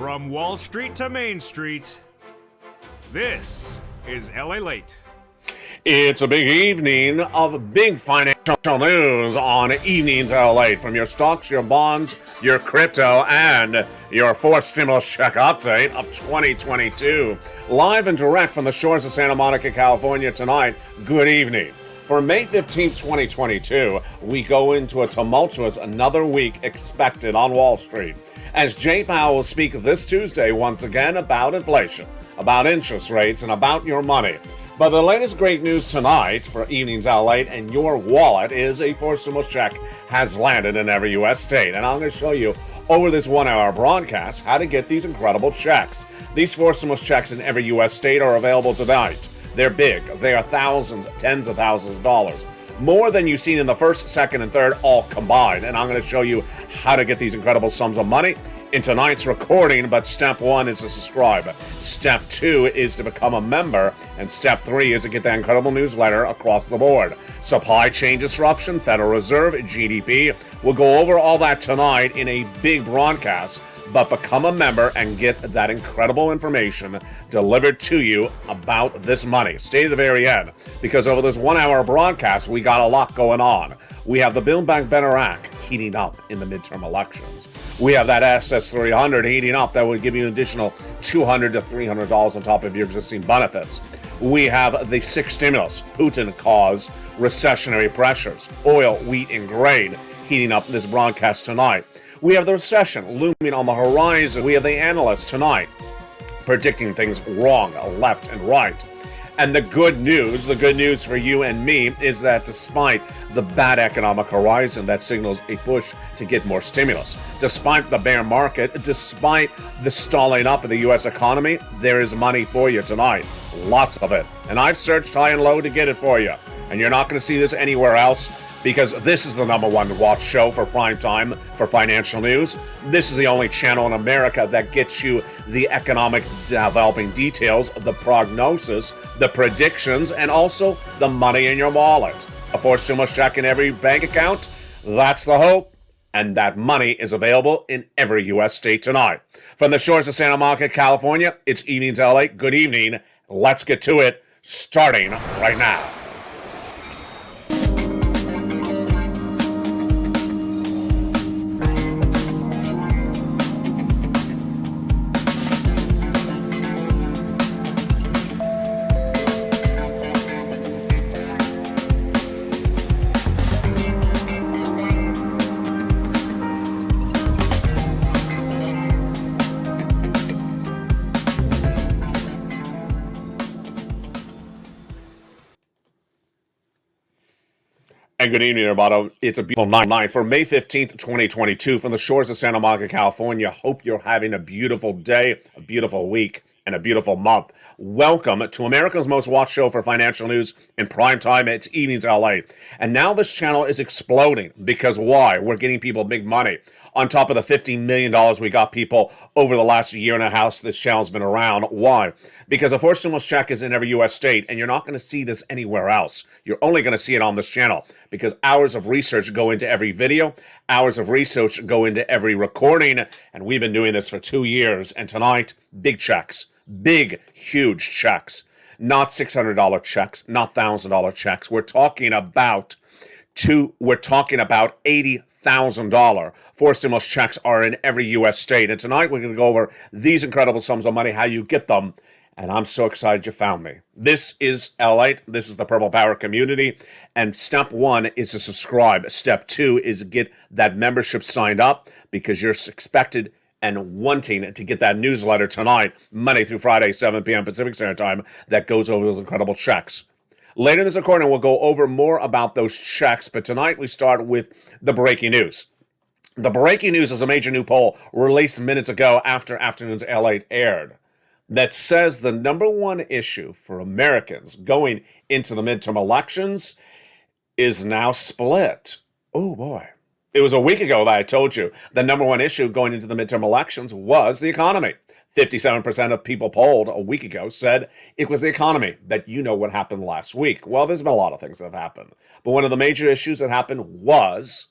From Wall Street to Main Street, this is LALATE. It's a big evening of big financial news on Evenings LA. From your stocks, your bonds, your crypto, and your fourth stimulus check update of 2022. Live and direct from the shores of Santa Monica, California tonight. Good evening. For May 15th, 2022, we go into a tumultuous another week expected on Wall Street, as Jay Powell will speak this Tuesday once again about inflation, about interest rates, and about your money. But the latest great news tonight for Evenings LA and your wallet is a fourth stimulus check has landed in every U.S. state. And I'm going to show you over this 1 hour broadcast how to get these incredible checks. These fourth stimulus checks in every U.S. state are available tonight. They're big. They are thousands, tens of thousands of dollars. More than you've seen in the first, second, and third all combined. And I'm going to show you how to get these incredible sums of money in tonight's recording. But step 1 is to subscribe. Step 2 is to become a member. And step 3 is to get that incredible newsletter across the board. Supply chain disruption, Federal Reserve, GDP. We'll go over all that tonight in a big broadcast. But become a member and get that incredible information delivered to you about this money. Stay to the very end, because over this 1 hour broadcast, we got a lot going on. We have the Build Back Better Act heating up in the midterm elections. We have that SS300 heating up that would give you an additional $200 to $300 on top of your existing benefits. We have the sixth stimulus, Putin-caused recessionary pressures, oil, wheat, and grain heating up this broadcast tonight. We have the recession looming on the horizon. We have the analysts tonight predicting things wrong, left and right. And the good news for you and me is that despite the bad economic horizon that signals a push to get more stimulus, despite the bear market, despite the stalling up of the U.S. economy, there is money for you tonight. Lots of it. And I've searched high and low to get it for you. And you're not going to see this anywhere else, because this is the number one to watch show for prime time for financial news. This is the only channel in America that gets you the economic developing details, the prognosis, the predictions, and also the money in your wallet. A fourth stimulus check in every bank account. That's the hope. And that money is available in every U.S. state tonight. From the shores of Santa Monica, California, it's Evenings LA. Good evening. Let's get to it, starting right now. And good evening, everybody. It's a beautiful night for May 15th, 2022 from the shores of Santa Monica, California. Hope you're having a beautiful day, a beautiful week, and a beautiful month. Welcome to America's most watched show for financial news in prime time. It's Evenings LA. And now this channel is exploding because why? We're getting people big money. On top of the $50 million we got people over the last year and a half this channel's been around. Why? Because a fourth stimulus check is in every U.S. state, and you're not going to see this anywhere else. You're only going to see it on this channel, because hours of research go into every video, hours of research go into every recording, and we've been doing this for 2 years. And tonight, big checks, big, huge checks, not $600 checks, not $1,000 checks. We're talking about $80,000 fourth stimulus checks are in every U.S. state. And tonight we're going to go over these incredible sums of money, how you get them. And I'm so excited you found me. This is LA. This is the Purple Power community. And step 1 is to subscribe. Step 2 is to get that membership signed up, because you're expected and wanting to get that newsletter tonight, Monday through Friday, 7 p.m. Pacific Standard Time, that goes over those incredible checks. Later in this recording, we'll go over more about those checks, but tonight we start with the breaking news. The breaking news is a major new poll released minutes ago after afternoon's LALATE aired that says the number one issue for Americans going into the midterm elections is now split. Oh boy. It was a week ago that I told you the number one issue going into the midterm elections was the economy. 57% of people polled a week ago said it was the economy. That you know what happened last week. Well, there's been a lot of things that have happened. But one of the major issues that happened was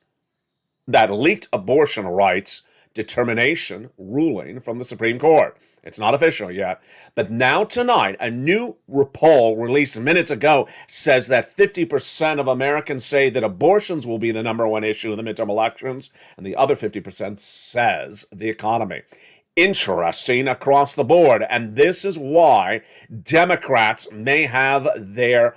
that leaked abortion rights determination ruling from the Supreme Court. It's not official yet, but now tonight, a new poll released minutes ago says that 50% of Americans say that abortions will be the number one issue in the midterm elections, and the other 50% says the economy. Interesting across the board, and this is why Democrats may have their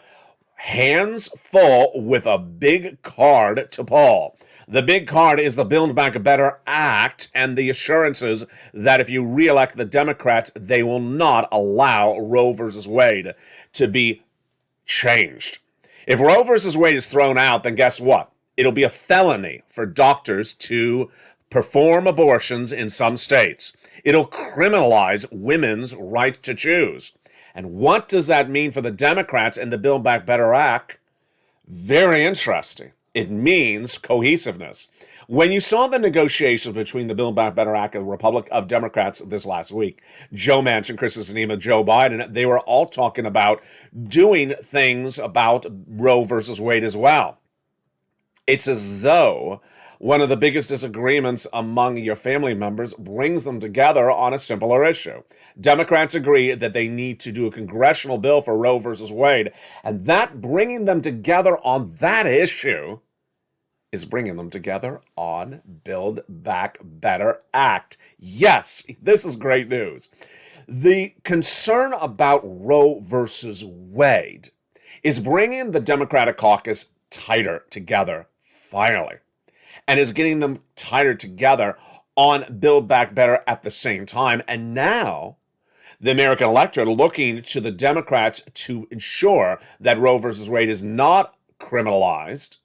hands full with a big card to pull. The big card is the Build Back Better Act and the assurances that if you reelect the Democrats, they will not allow Roe versus Wade to be changed. If Roe versus Wade is thrown out, then guess what? It'll be a felony for doctors to perform abortions in some states. It'll criminalize women's right to choose. And what does that mean for the Democrats and the Build Back Better Act? Very interesting. It means cohesiveness. When you saw the negotiations between the Build Back Better Act and the Republic of Democrats this last week, Joe Manchin, Kyrsten Sinema, Joe Biden, they were all talking about doing things about Roe versus Wade as well. It's as though one of the biggest disagreements among your family members brings them together on a simpler issue. Democrats agree that they need to do a congressional bill for Roe versus Wade, and that bringing them together on that issue is bringing them together on Build Back Better Act. Yes, this is great news. The concern about Roe versus Wade is bringing the Democratic caucus tighter together, finally, and is getting them tighter together on Build Back Better at the same time. And now the American electorate looking to the Democrats to ensure that Roe versus Wade is not criminalized,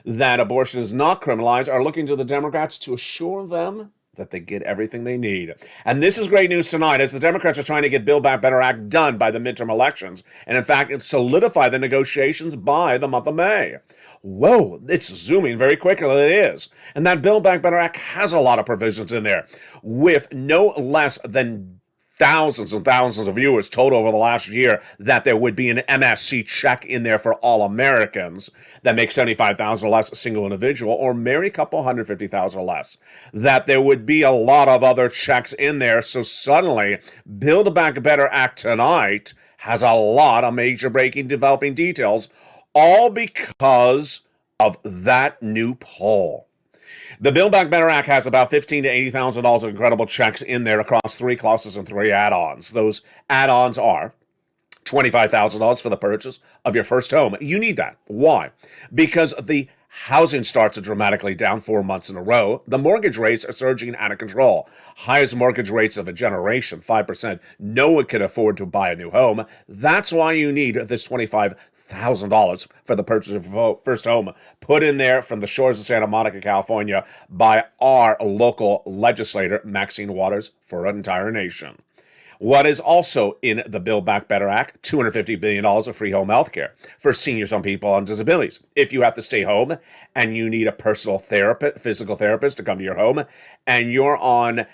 that abortion is not criminalized, are looking to the Democrats to assure them that they get everything they need. And this is great news tonight, as the Democrats are trying to get Build Back Better Act done by the midterm elections, and in fact, solidify the negotiations by the month of May. Whoa, it's zooming very quickly, it is. And that Build Back Better Act has a lot of provisions in there, with no less than thousands and thousands of viewers told over the last year that there would be an MSC check in there for all Americans that make $75,000 or less a single individual, or marry couple $150,000 or less. That there would be a lot of other checks in there. So suddenly, Build Back Better Act tonight has a lot of major breaking developing details, all because of that new poll. The Build Back Better Act has about $15,000 to $80,000 of incredible checks in there across 3 clauses and 3 add-ons. Those add-ons are $25,000 for the purchase of your first home. You need that. Why? Because the housing starts are dramatically down 4 months in a row. The mortgage rates are surging out of control. Highest mortgage rates of a generation, 5%. No one can afford to buy a new home. That's why you need this $25,000 for the purchase of your first home, put in there from the shores of Santa Monica, California, by our local legislator, Maxine Waters, for an entire nation. What is also in the Build Back Better Act? $250 billion of free home health care for seniors and people on disabilities. If you have to stay home and you need a personal therapist, physical therapist to come to your home, and you're on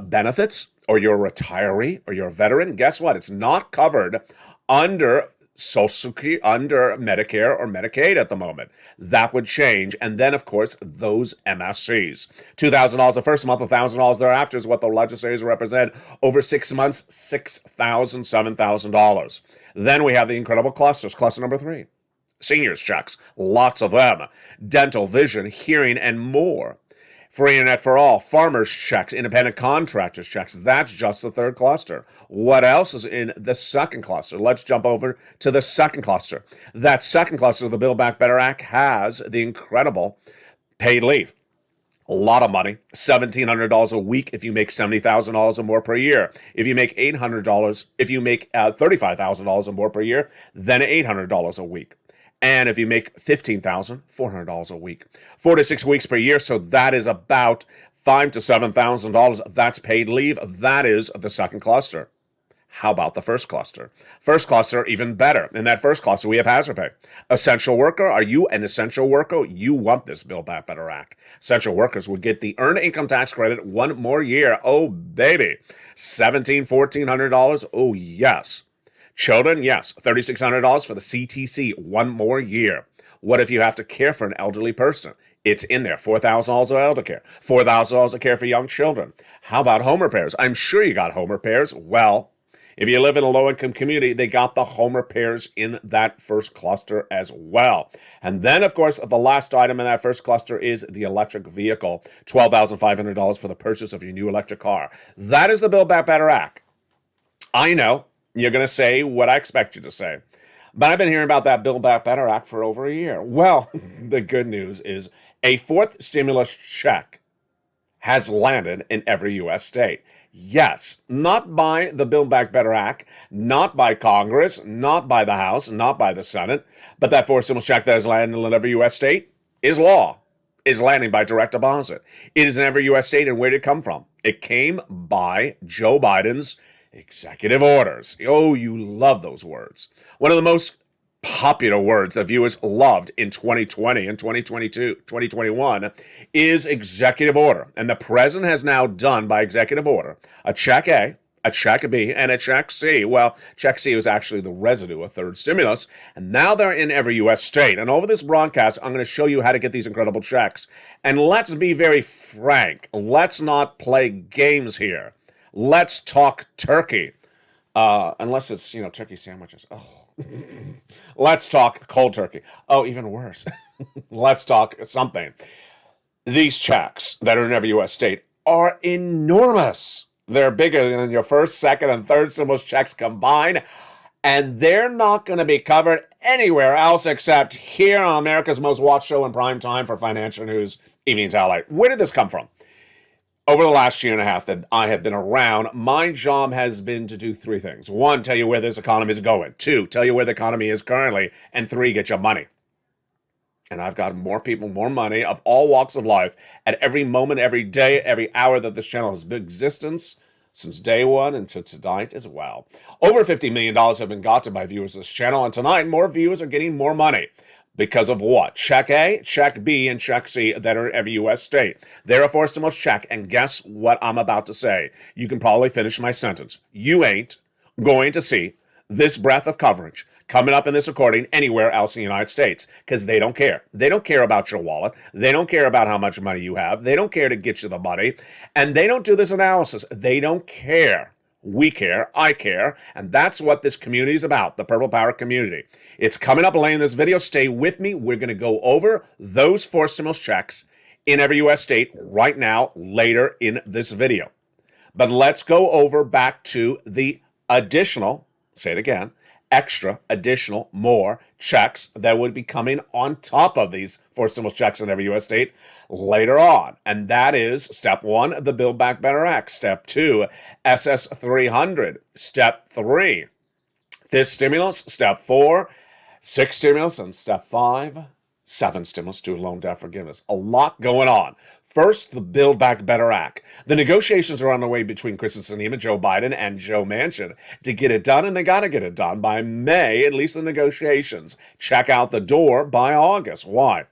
benefits, or you're a retiree, or you're a veteran, guess what? It's not covered under Social Security, under Medicare or Medicaid at the moment. That would change. And then, of course, those MSCs. $2,000 the first month, $1,000 thereafter is what the legislators represent. Over 6 months, $6,000, $7,000. Then we have the incredible clusters. Cluster number 3, seniors checks. Lots of them. Dental, vision, hearing, and more. Free internet for all, farmers checks, independent contractors checks. That's just the 3rd cluster. What else is in the 2nd cluster? Let's jump over to the 2nd cluster. That 2nd cluster of the Build Back Better Act has the incredible paid leave. A lot of money, $1,700 a week if you make $70,000 or more per year. If you make $800, if you make $35,000 or more per year, then $800 a week. And if you make $15,000, $400 a week. 4 to 6 weeks per year, so that is about $5,000 to $7,000. That's paid leave. That is the 2nd cluster. How about the 1st cluster? 1st cluster, even better. In that 1st cluster, we have hazard pay. Essential worker, are you an essential worker? You want this Build Back Better Act. Essential workers would get the earned income tax credit 1 more year. Oh, baby. $1,700, $1,400. Oh, yes. Children, yes, $3,600 for the CTC, 1 more year. What if you have to care for an elderly person? It's in there. $4,000 of elder care, $4,000 of care for young children. How about home repairs? I'm sure you got home repairs. Well, if you live in a low-income community, they got the home repairs in that first cluster as well. And then, of course, the last item in that first cluster is the electric vehicle, $12,500 for the purchase of your new electric car. That is the Build Back Better Act. I know you're going to say what I expect you to say, but I've been hearing about that Build Back Better Act for over a year. Well, the good news is a fourth stimulus check has landed in every U.S. state. Yes, not by the Build Back Better Act, not by Congress, not by the House, not by the Senate, but that fourth stimulus check that has landed in every U.S. state is law, is landing by direct deposit. It is in every U.S. state, and where did it come from? It came by Joe Biden's executive orders. Oh, you love those words. One of the most popular words that viewers loved in 2020 and 2022, 2021 is executive order. And the president has now done by executive order a check A, a check B, and a check C. Well, check C was actually the residue of third stimulus. And now they're in every U.S. state. And over this broadcast, I'm going to show you how to get these incredible checks. And let's be very frank. Let's not play games here. Let's talk turkey. Unless it's, turkey sandwiches. Oh. Let's talk cold turkey. Oh, even worse. Let's talk something. These checks that are in every U.S. state are enormous. They're bigger than your first, second, and third stimulus checks combined, and they're not going to be covered anywhere else except here on America's most watched show in prime time for financial news, Evenings LA. Where did this come from? Over the last year and a half that I have been around, my job has been to do three things. One, tell you where this economy is going. Two, tell you where the economy is currently. And three, get you money. And I've got more people, more money of all walks of life at every moment, every day, every hour that this channel has been in existence since day one until tonight as well. Over $50 million have been gotten by viewers of this channel. And tonight, more viewers are getting more money. Because of what? Check A, check B, and check C that are in every U.S. state. They're a fourth stimulus check, and guess what I'm about to say? You can probably finish my sentence. You ain't going to see this breadth of coverage coming up in this recording anywhere else in the United States, because they don't care. They don't care about your wallet. They don't care about how much money you have. They don't care to get you the money, and they don't do this analysis. They don't care. We care, I care, and that's what this community is about, the Purple Power community. It's coming up later in this video. Stay with me. We're going to go over those four stimulus checks in every U.S. state right now, later in this video. But let's go over back to the additional, say it again, extra, additional, more checks that would be coming on top of these four stimulus checks in every U.S. state later on. And that is step one, the Build Back Better Act. Step two, SS 300. Step three, this stimulus. Step four, six stimulus. And step five, seven stimulus, student loan debt forgiveness. A lot going on. First, the Build Back Better Act. The negotiations are on the way between Kyrsten Sinema, Joe Biden, and Joe Manchin to get it done, and they got to get it done by May, at least the negotiations. Check out the door by August. Why?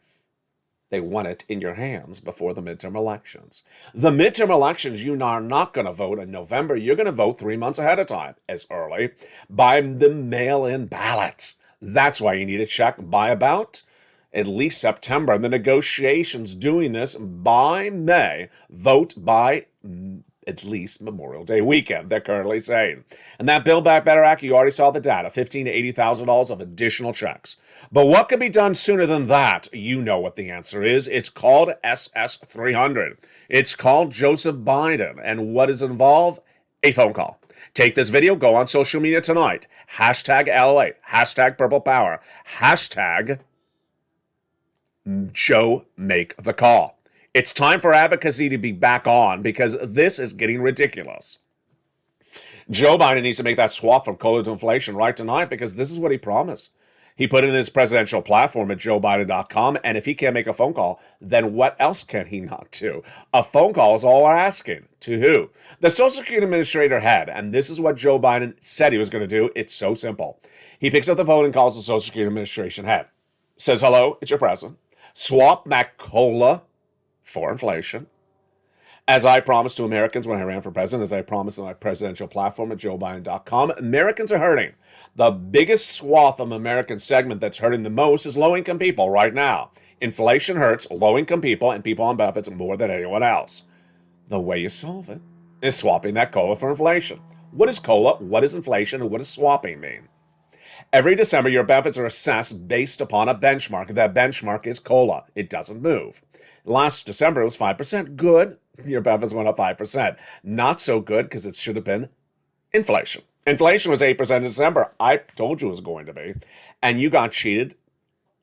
They want it in your hands before the midterm elections. The midterm elections, you are not going to vote in November. You're going to vote 3 months ahead of time, as early, by the mail-in ballots. That's why you need a check by about at least September. And the negotiations doing this by May, vote by at least Memorial Day weekend, they're currently saying. And that Build Back Better Act, you already saw the data, $15,000 to $80,000 of additional checks. But what could be done sooner than that? You know what the answer is. It's called SS 300. It's called Joseph Biden. And what is involved? A phone call. Take this video, go on social media tonight. Hashtag LALATE, hashtag Purple Power, hashtag Joe Make the Call. It's time for advocacy to be back on because this is getting ridiculous. Joe Biden needs to make that swap from cola to inflation right tonight because this is what he promised. He put it in his presidential platform at joebiden.com, and if he can't make a phone call, then what else can he not do? A phone call is all we're asking. To who? The Social Security Administrator head, and this is what Joe Biden said he was going to do. It's so simple. He picks up the phone and calls the Social Security Administration head. Says, hello, it's your president. Swap that cola for inflation. As I promised to Americans when I ran for president, as I promised on my presidential platform at joebiden.com, Americans are hurting. The biggest swath of American segment that's hurting the most is low-income people right now. Inflation hurts low-income people and people on benefits more than anyone else. The way you solve it is swapping that COLA for inflation. What is COLA? What is inflation? And what does swapping mean? Every December, your benefits are assessed based upon a benchmark. That benchmark is COLA. It doesn't move. Last December, it was 5%. Good. Your benefits went up 5%. Not so good because it should have been inflation. Inflation was 8% in December. I told you it was going to be. And you got cheated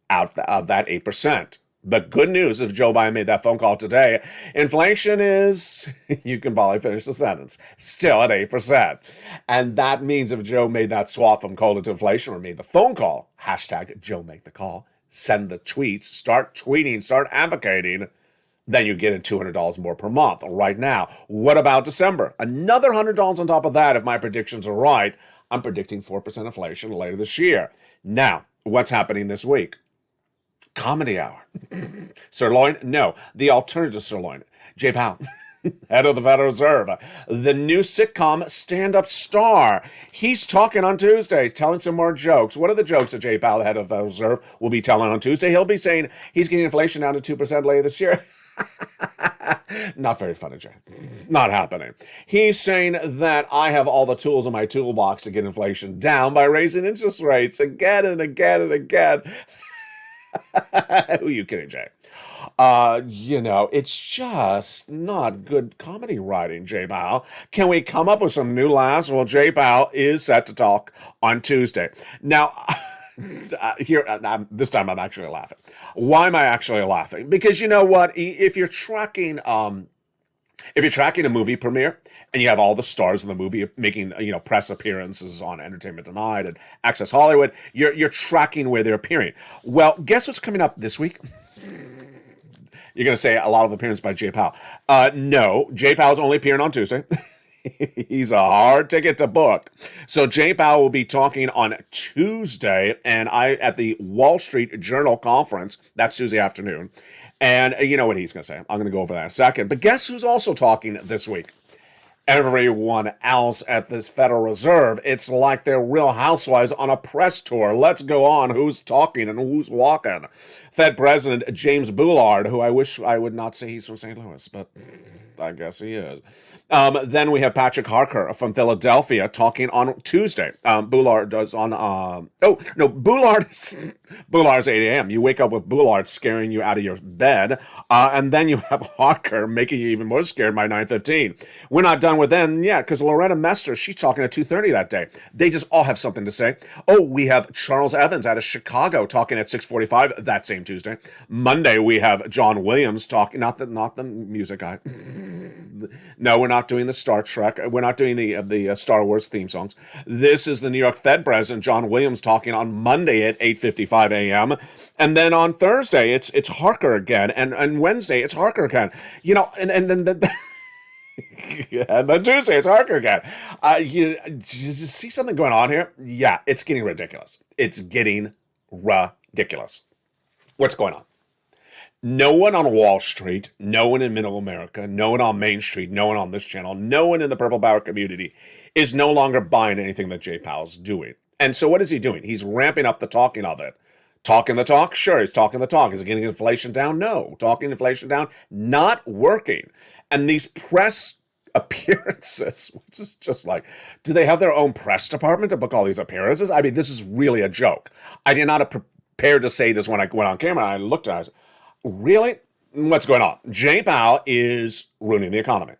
out of that 8%. But good news, if Joe Biden made that phone call today, inflation is, you can probably finish the sentence, still at 8%. And that means if Joe made that swap from COLA to inflation or made the phone call, hashtag Joe make the call, send the tweets, start tweeting, start advocating, then you get $200 more per month right now. What about December? Another $100 on top of that if my predictions are right. I'm predicting 4% inflation later this year. Now, what's happening this week? Comedy Hour. Sirloin? No. The alternative sirloin. Jay Powell, head of the Federal Reserve. The new sitcom Stand-Up Star. He's talking on Tuesday, telling some more jokes. What are the jokes that Jay Powell, the head of the Federal Reserve, will be telling on Tuesday? He'll be saying he's getting inflation down to 2% later this year. Not very funny, Jay. Not happening. He's saying that I have all the tools in my toolbox to get inflation down by raising interest rates again and again and again. Who are you kidding, Jay? It's just not good comedy writing, Jay Powell. Can we come up with some new laughs? Well, Jay Powell is set to talk on Tuesday. Now, this time I'm actually laughing. Why am I actually laughing? Because you know what? If you're tracking a movie premiere and you have all the stars in the movie making, press appearances on Entertainment Tonight and Access Hollywood, you're tracking where they're appearing. Well, guess what's coming up this week? You're going to say a lot of appearances by Jay Powell. No, Jay Powell's only appearing on Tuesday. He's a hard ticket to book. So Jay Powell will be talking on Tuesday and at the Wall Street Journal conference. That's Tuesday afternoon. And you know what he's going to say. I'm going to go over that in a second. But guess who's also talking this week? Everyone else at this Federal Reserve. It's like they're Real Housewives on a press tour. Let's go on. Who's talking and who's walking? Fed President James Bullard, who I wish I would not say he's from St. Louis, but I guess he is. Then we have Patrick Harker from Philadelphia talking on Tuesday. Bullard does on, Bullard's 8 a.m. You wake up with Bullard scaring you out of your bed. And then you have Harker making you even more scared by 9:15. We're not done with them yet because Loretta Mester, she's talking at 2:30 that day. They just all have something to say. Oh, we have Charles Evans out of Chicago talking at 6:45 that same Tuesday. Monday, we have John Williams talking, not the music guy. No, we're not doing the Star Trek. We're not doing the Star Wars theme songs. This is the New York Fed President, John Williams, talking on Monday at 8:55 a.m. And then on Thursday, it's Harker again. And Wednesday, it's Harker again. And then and then Tuesday, it's Harker again. You see something going on here? Yeah, it's getting ridiculous. It's getting ridiculous. What's going on? No one on Wall Street, no one in Middle America, no one on Main Street, no one on this channel, no one in the Purple Power community is no longer buying anything that Jay Powell's doing. And so what is he doing? He's ramping up the talking of it. Talking the talk? Sure, he's talking the talk. Is he getting inflation down? No. Talking inflation down? Not working. And these press appearances, which is just like, do they have their own press department to book all these appearances? I mean, this is really a joke. I did not prepare to say this when I went on camera. I looked at it, I was, really? What's going on? Jay Powell is ruining the economy.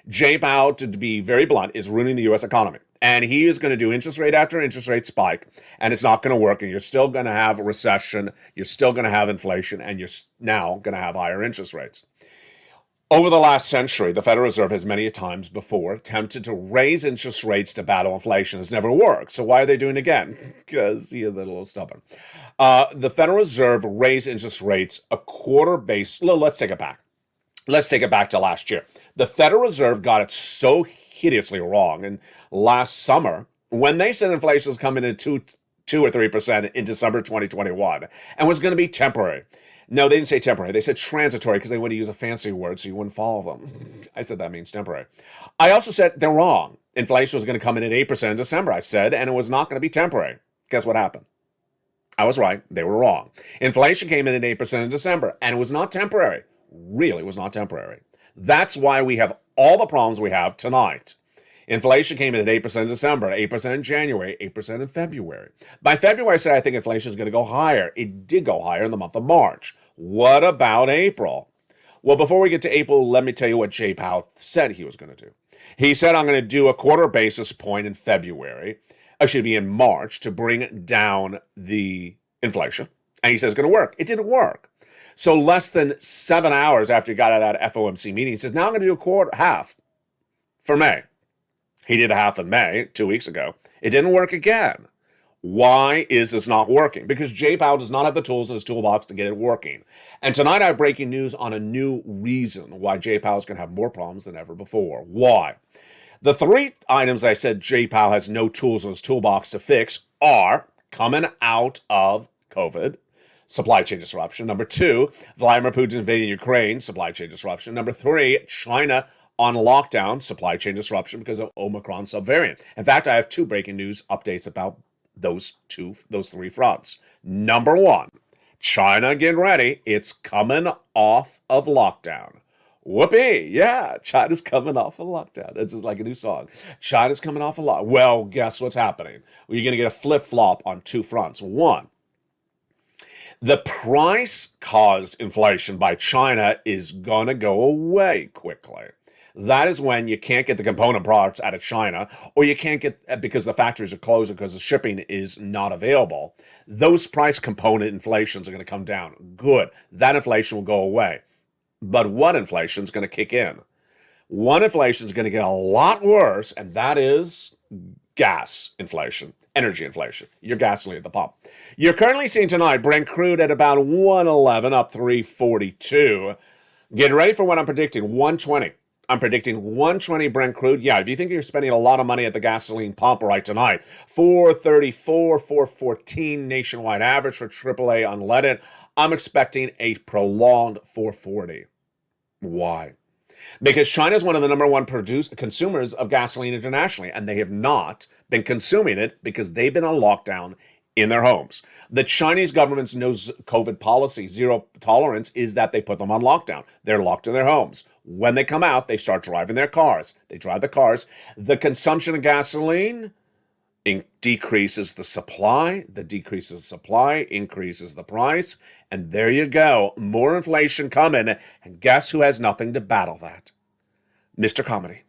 Jay Powell, to be very blunt, is ruining the U.S. economy. And he is going to do interest rate after interest rate spike, and it's not going to work, and you're still going to have a recession, you're still going to have inflation, and you're now going to have higher interest rates. Over the last century, the Federal Reserve has many times before attempted to raise interest rates to battle inflation. It's never worked. So why are they doing it again? Because they're a little stubborn. The Federal Reserve raised interest rates a quarter base. Let's take it back. Let's take it back to last year. The Federal Reserve got it so hideously wrong. And last summer, when they said inflation was coming in 2 or 3% in December 2021 and was going to be temporary. No, they didn't say temporary. They said transitory because they wanted to use a fancy word so you wouldn't follow them. I said that means temporary. I also said they're wrong. Inflation was going to come in at 8% in December, I said, and it was not going to be temporary. Guess what happened? I was right. They were wrong. Inflation came in at 8% in December, and it was not temporary. Really, it was not temporary. That's why we have all the problems we have tonight. Inflation came in at 8% in December, 8% in January, 8% in February. By February, I said I think inflation is going to go higher. It did go higher in the month of March. What about April? Well, before we get to April, let me tell you what Jay Powell said he was going to do. He said, I'm going to do a quarter basis point in February, should be in March, to bring down the inflation. And he says it's going to work. It didn't work. So less than 7 hours after he got out of that FOMC meeting, he says, now I'm going to do half for May. He did a half in May 2 weeks ago. It didn't work again. Why is this not working? Because Jay Powell does not have the tools in his toolbox to get it working. And tonight I have breaking news on a new reason why Jay Powell is going to have more problems than ever before. Why? The three items I said Jay Powell has no tools in his toolbox to fix are coming out of COVID, supply chain disruption. Number two, Vladimir Putin invading Ukraine, supply chain disruption. Number three, China on lockdown, supply chain disruption because of Omicron subvariant. In fact, I have two breaking news updates about those three fronts. Number one, China, get ready. It's coming off of lockdown. Whoopee! Yeah, China's coming off of lockdown. This is like a new song. China's coming off of lockdown. Well, guess what's happening? Well, you're going to get a flip-flop on two fronts. One, the price-caused inflation by China is going to go away quickly. That is when you can't get the component parts out of China, or you can't get, because the factories are closed because the shipping is not available. Those price component inflations are going to come down. Good. That inflation will go away. But what inflation is going to kick in? One inflation is going to get a lot worse, and that is gas inflation, energy inflation, your gasoline at the pump. You're currently seeing tonight Brent crude at about 111, up 342. Get ready for what I'm predicting, 120. I'm predicting 120 Brent crude. Yeah, if you think you're spending a lot of money at the gasoline pump right tonight, 434, 414 nationwide average for AAA unleaded. I'm expecting a prolonged 440. Why? Because China is one of the number one consumers of gasoline internationally, and they have not been consuming it because they've been on lockdown in their homes. The Chinese government's no COVID policy, zero tolerance, is that they put them on lockdown. They're locked in their homes. When they come out, they start driving their cars. They drive the cars. The consumption of gasoline decreases the supply. The decreases the supply increases the price. And there you go. More inflation coming. And guess who has nothing to battle that? Mr. Comedy.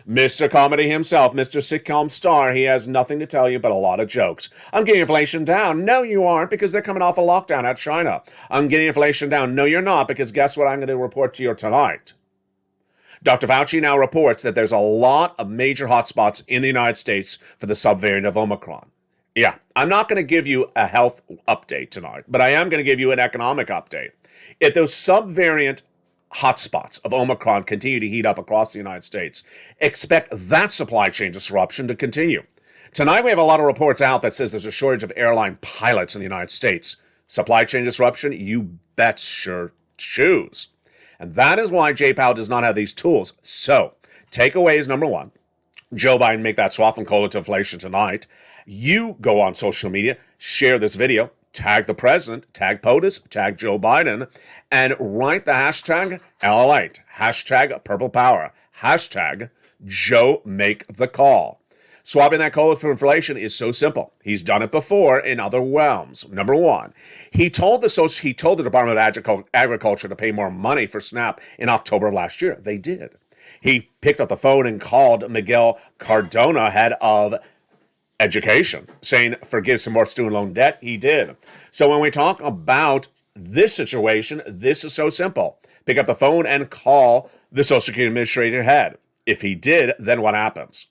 Mr. Comedy himself, Mr. Sitcom star, he has nothing to tell you but a lot of jokes. I'm getting inflation down. No, you aren't, because they're coming off a lockdown at China. I'm getting inflation down. No, you're not, because guess what I'm going to report to you tonight? Dr. Fauci now reports that there's a lot of major hotspots in the United States for the subvariant of Omicron. Yeah, I'm not going to give you a health update tonight, but I am going to give you an economic update. If those subvariant hotspots of Omicron continue to heat up across the United States, expect that supply chain disruption to continue. Tonight we have a lot of reports out that says there's a shortage of airline pilots in the United States. Supply chain disruption, you bet sure choose. And that is why Jay Powell does not have these tools. So, takeaway is number one, Joe Biden make that swap from cola to inflation tonight. You go on social media, share this video, tag the president, tag POTUS, tag Joe Biden, and write the hashtag LALATE, hashtag Purple Power, hashtag Joe Make the Call. Swapping that cola for inflation is so simple. He's done it before in other realms. Number one, he told the Department of Agriculture to pay more money for SNAP in October of last year. They did. He picked up the phone and called Miguel Cardona, head of education, saying forgive some more student loan debt. He did. So when we talk about this situation, this is so simple. Pick up the phone and call the Social Security Administrator head. If he did, then what happens?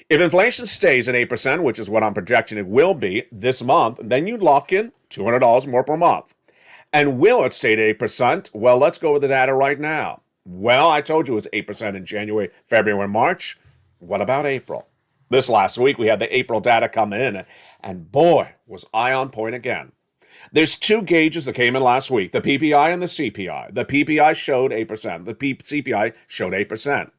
If inflation stays at 8%, which is what I'm projecting it will be this month, then you lock in $200 more per month. And will it stay at 8%? Well, let's go with the data right now. Well, I told you it was 8% in January, February, March. What about April? This last week, we had the April data come in, and boy, was I on point again. There's two gauges that came in last week, the PPI and the CPI. The PPI showed 8%. The CPI showed 8%.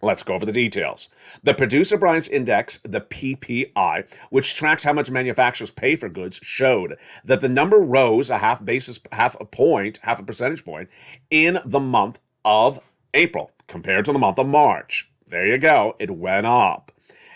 Let's go over the details. The Producer Price Index, the PPI, which tracks how much manufacturers pay for goods, showed that the number rose half a percentage point in the month of April compared to the month of March. There you go. It went up.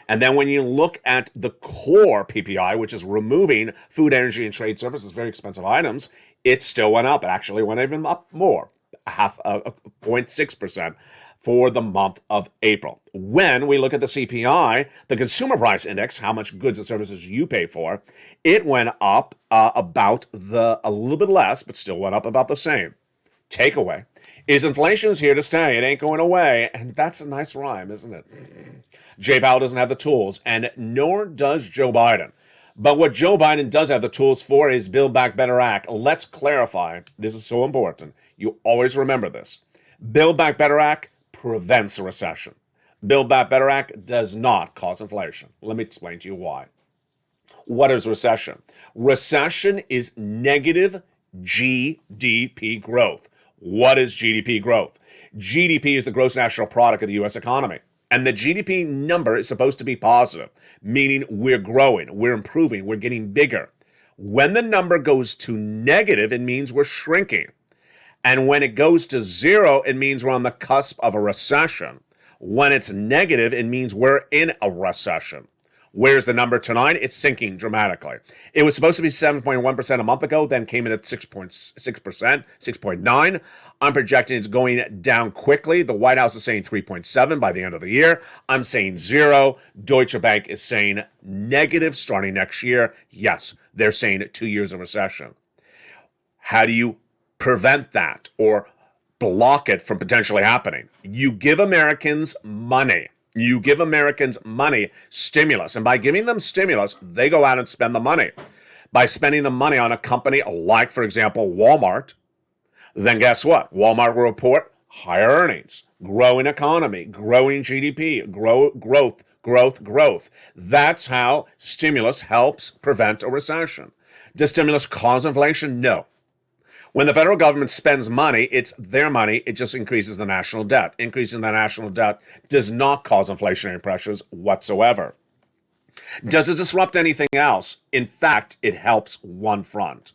And then when you look at the core PPI, which is removing food, energy, and trade services, very expensive items, it still went up. It actually went even up more, 0.6%. For the month of April. When we look at the CPI, the Consumer Price Index, how much goods and services you pay for, it went up a little bit less, but still went up about the same. Takeaway is inflation's here to stay. It ain't going away. And that's a nice rhyme, isn't it? Jay Powell doesn't have the tools, and nor does Joe Biden. But what Joe Biden does have the tools for is Build Back Better Act. Let's clarify. This is so important. You always remember this. Build Back Better Act prevents a recession. Build Back Better Act does not cause inflation. Let me explain to you why. What is recession? Recession is negative GDP growth. What is GDP growth? GDP is the gross national product of the U.S. economy. And the GDP number is supposed to be positive, meaning we're growing, we're improving, we're getting bigger. When the number goes to negative, it means we're shrinking. And when it goes to zero, it means we're on the cusp of a recession. When it's negative, it means we're in a recession. Where's the number tonight? It's sinking dramatically. It was supposed to be 7.1% a month ago, then came in at 6.6%, 6.9%. I'm projecting it's going down quickly. The White House is saying 3.7% by the end of the year. I'm saying 0%. Deutsche Bank is saying negative starting next year. Yes, they're saying 2 years of recession. How do you prevent that or block it from potentially happening? You give Americans money. You give Americans money, stimulus. And by giving them stimulus, they go out and spend the money. By spending the money on a company like, for example, Walmart, then guess what? Walmart will report higher earnings, growing economy, growing GDP, growth. That's how stimulus helps prevent a recession. Does stimulus cause inflation? No. When the federal government spends money, it's their money. It just increases the national debt. Increasing the national debt does not cause inflationary pressures whatsoever. Does it disrupt anything else? In fact, it helps one front.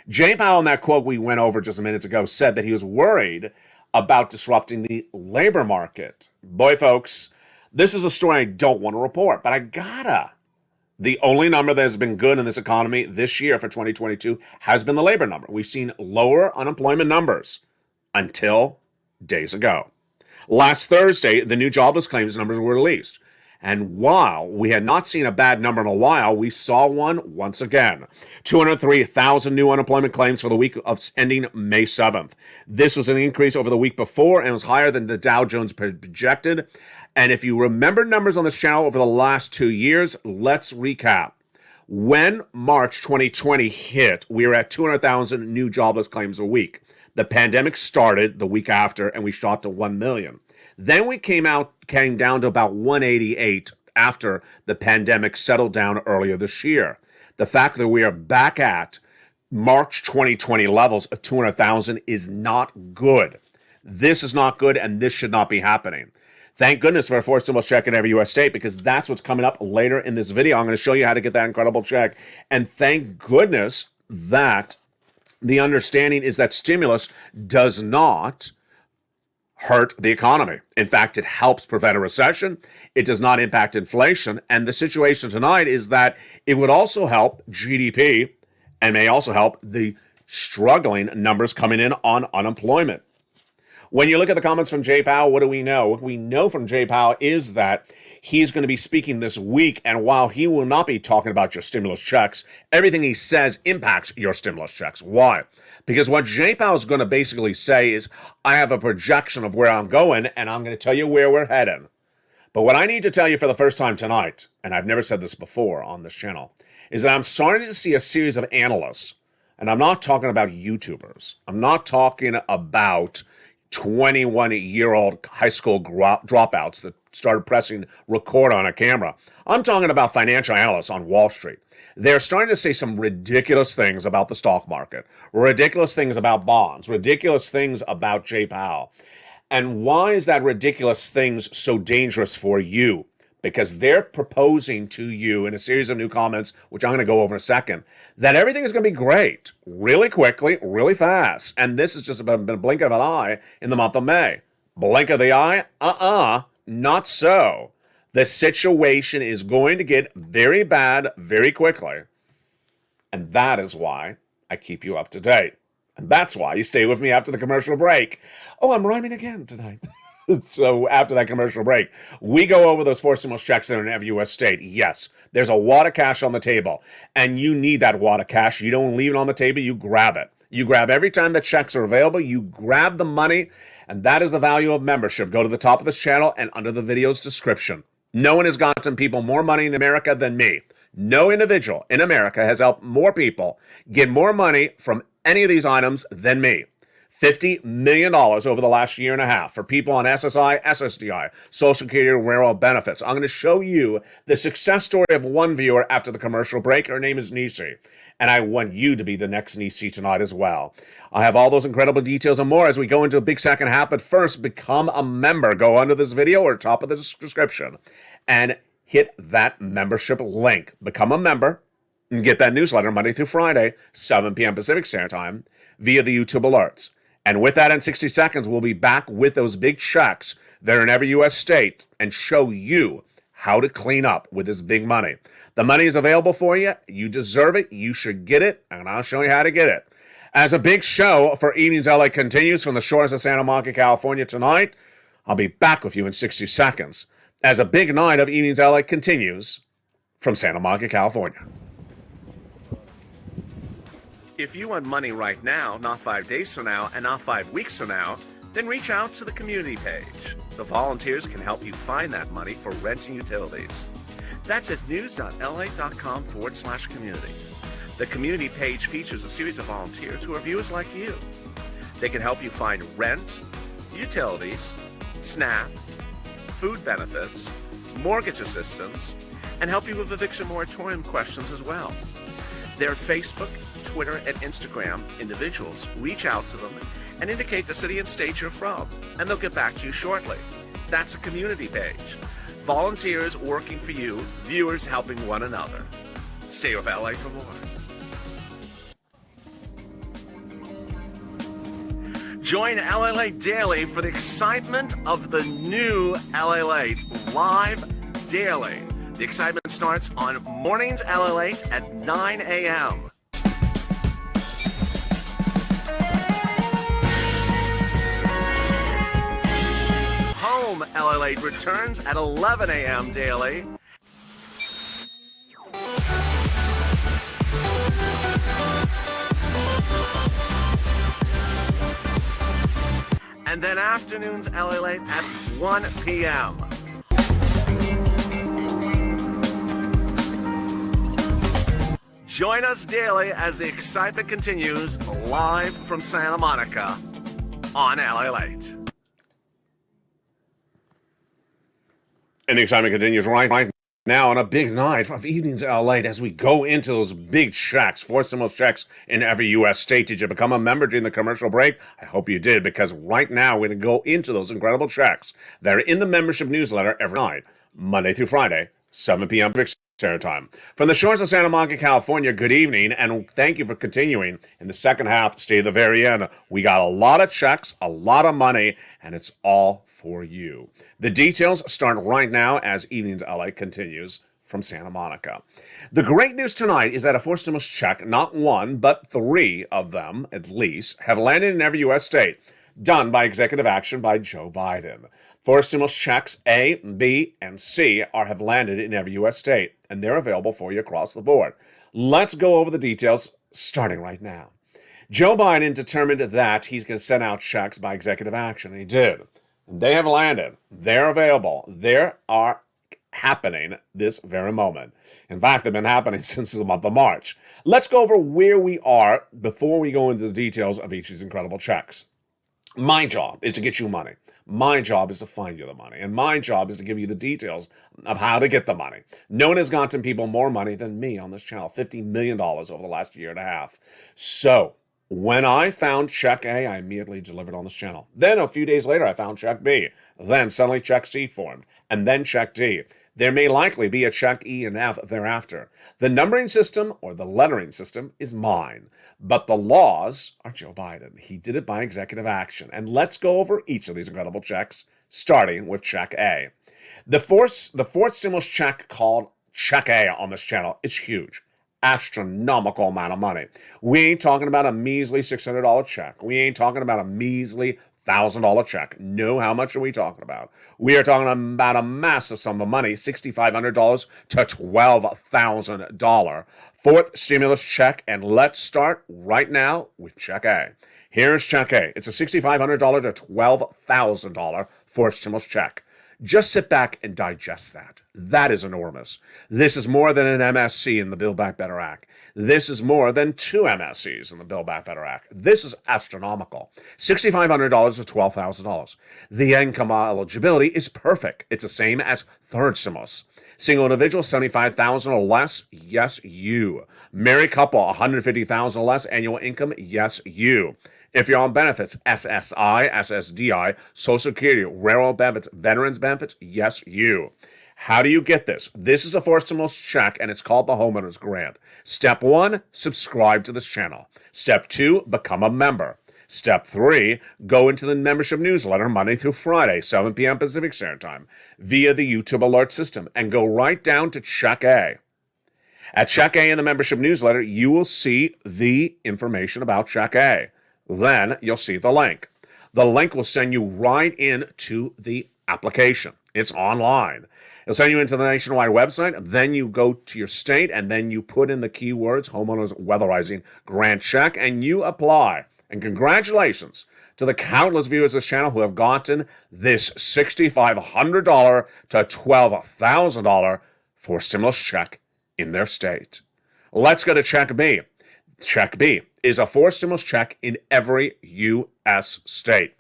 Jay Powell, in that quote we went over just a minute ago, said that he was worried about disrupting the labor market. Boy, folks, this is a story I don't want to report, but I gotta. The only number that has been good in this economy this year for 2022 has been the labor number. We've seen lower unemployment numbers until days ago. Last Thursday, the new jobless claims numbers were released. And while we had not seen a bad number in a while, we saw one once again. 203,000 new unemployment claims for the week of ending May 7th. This was an increase over the week before and was higher than the Dow Jones projected. And if you remember numbers on this channel over the last 2 years, let's recap. When March 2020 hit, we were at 200,000 new jobless claims a week. The pandemic started the week after, and we shot to 1 million. Then we came down to about 188 after the pandemic settled down earlier this year. The fact that we are back at March 2020 levels of 200,000 is not good. This is not good, and this should not be happening. Thank goodness for a forced stimulus check in every U.S. state, because that's what's coming up later in this video. I'm going to show you how to get that incredible check. And thank goodness that the understanding is that stimulus does not hurt the economy. In fact, it helps prevent a recession. It does not impact inflation. And the situation tonight is that it would also help GDP and may also help the struggling numbers coming in on unemployment. When you look at the comments from Jay Powell, what do we know? What we know from Jay Powell is that he's going to be speaking this week, and while he will not be talking about your stimulus checks, everything he says impacts your stimulus checks. Why? Because what Jay Powell is going to basically say is, I have a projection of where I'm going, and I'm going to tell you where we're heading. But what I need to tell you for the first time tonight, and I've never said this before on this channel, is that I'm starting to see a series of analysts, and I'm not talking about YouTubers. I'm not talking about 21-year-old high school dropouts that started pressing record on a camera. I'm talking about financial analysts on Wall Street. They're starting to say some ridiculous things about the stock market, ridiculous things about bonds, ridiculous things about Jay Powell. And why is that ridiculous things so dangerous for you? Because they're proposing to you in a series of new comments, which I'm going to go over in a second, that everything is going to be great really quickly, really fast. And this has just been a blink of an eye in the month of May. Blink of the eye? Not so. The situation is going to get very bad very quickly. And that is why I keep you up to date. And that's why you stay with me after the commercial break. Oh, I'm rhyming again tonight. So after that commercial break, we go over those four stimulus checks that are in every U.S. state. Yes, there's a wad of cash on the table, and you need that wad of cash. You don't leave it on the table, you grab it. You grab every time the checks are available, you grab the money, and that is the value of membership. Go to the top of this channel and under the video's description. No one has gotten people more money in America than me. No individual in America has helped more people get more money from any of these items than me. $50 million over the last year and a half for people on SSI, SSDI, Social Security, rural benefits. I'm going to show you the success story of one viewer after the commercial break. Her name is Nisi, and I want you to be the next Nisi tonight as well. I have all those incredible details and more as we go into a big second half, but first, become a member. Go under this video or top of the description and hit that membership link. Become a member and get that newsletter Monday through Friday, 7 p.m. Pacific Standard Time via the YouTube alerts. And with that, in 60 seconds, we'll be back with those big checks that are in every U.S. state and show you how to clean up with this big money. The money is available for you. You deserve it. You should get it, and I'll show you how to get it. As a big show for Evenings LA continues from the shores of Santa Monica, California tonight, I'll be back with you in 60 seconds. As a big night of Evenings LA continues from Santa Monica, California. If you want money right now, not 5 days from now, and not 5 weeks from now, then reach out to the community page. The volunteers can help you find that money for rent and utilities. That's at news.la.com/community. The community page features a series of volunteers who are viewers like you. They can help you find rent, utilities, SNAP, food benefits, mortgage assistance, and help you with eviction moratorium questions as well. Their Facebook, Twitter, and Instagram individuals reach out to them and indicate the city and state you're from, and they'll get back to you shortly. That's a community page. Volunteers working for you, viewers helping one another. Stay with LA for more. Join LALATE daily for the excitement of the new LALATE live daily. The excitement starts on mornings LALATE at 9 a.m. Home LALATE returns at 11 a.m. daily. And then afternoons LALATE at 1 p.m. Join us daily as the excitement continues live from Santa Monica on LALATE. And the excitement continues right now on a big night of Evenings LALATE as we go into those big checks, four stimulus checks in every U.S. state. Did you become a member during the commercial break? I hope you did, because right now we're going to go into those incredible checks that are in the membership newsletter every night, Monday through Friday, 7 p.m. Standard Time. From the shores of Santa Monica, California, good evening, and thank you for continuing. In the second half, stay to the very end. We got a lot of checks, a lot of money, and it's all for you. The details start right now as Evenings LA continues from Santa Monica. The great news tonight is that a four stimulus check, not one, but 3 of them at least, have landed in every U.S. state, done by executive action by Joe Biden. 4 stimulus checks, A, B, and C, have landed in every U.S. state, and they're available for you across the board. Let's go over the details, starting right now. Joe Biden determined that he's going to send out checks by executive action, and he did. They have landed. They're available. They are happening this very moment. In fact, they've been happening since the month of March. Let's go over where we are before we go into the details of each of these incredible checks. My job is to get you money. My job is to find you the money. And my job is to give you the details of how to get the money. No one has gotten people more money than me on this channel, $50 million over the last year and a half. So When I found check A, I immediately delivered on this channel. Then a few days later, I found check B. Then suddenly check C formed, and then check D. There may likely be a check E and F thereafter. The numbering system or the lettering system is mine, but the laws are Joe Biden. He did it by executive action. And let's go over each of these incredible checks, starting with check A. The fourth stimulus check called check A on this channel is huge. Astronomical amount of money. We ain't talking about a measly $600 check. We ain't talking about a measly $1,000 check. No, how much are we talking about? We are talking about a massive sum of money, $6,500 to $12,000. Fourth stimulus check, and let's start right now with check A. Here's check A. It's a $6,500 to $12,000 fourth stimulus check. Just sit back and digest that. That is enormous. This is more than an MSC in the Build Back Better Act. This is more than 2 MSCs in the Build Back Better Act. This is astronomical. $6,500 to $12,000. The income eligibility is perfect. It's the same as third stimulus. Single individual, $75,000 or less, yes, you. Married couple, $150,000 or less annual income, yes, you. If you're on benefits, SSI, SSDI, Social Security, railroad benefits, veterans benefits, yes, you. How do you get this? This is a fourth stimulus check, and it's called the Homeowners Grant. Step 1, subscribe to this channel. Step 2, become a member. Step 3, go into the membership newsletter Monday through Friday, 7 p.m. Pacific Standard Time, via the YouTube alert system, and go right down to check A. At check A in the membership newsletter, you will see the information about check A. Then you'll see the link. The link will send you right into the application. It's online. It'll send you into the nationwide website. Then you go to your state, and then you put in the keywords homeowners weatherizing grant check, and you apply. And congratulations to the countless viewers of this channel who have gotten this $6,500 to $12,000 for stimulus check in their state. Let's go to check B. Check B is a fourth stimulus check in every U.S. state.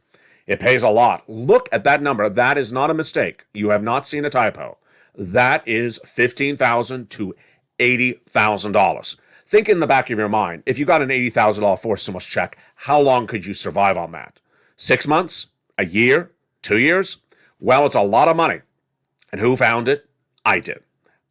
It pays a lot. Look at that number. That is not a mistake. You have not seen a typo. That is $15,000 to $80,000. Think in the back of your mind, if you got an $80,000 fourth stimulus check, how long could you survive on that? 6 months? A year? 2 years? Well, it's a lot of money. And who found it? I did.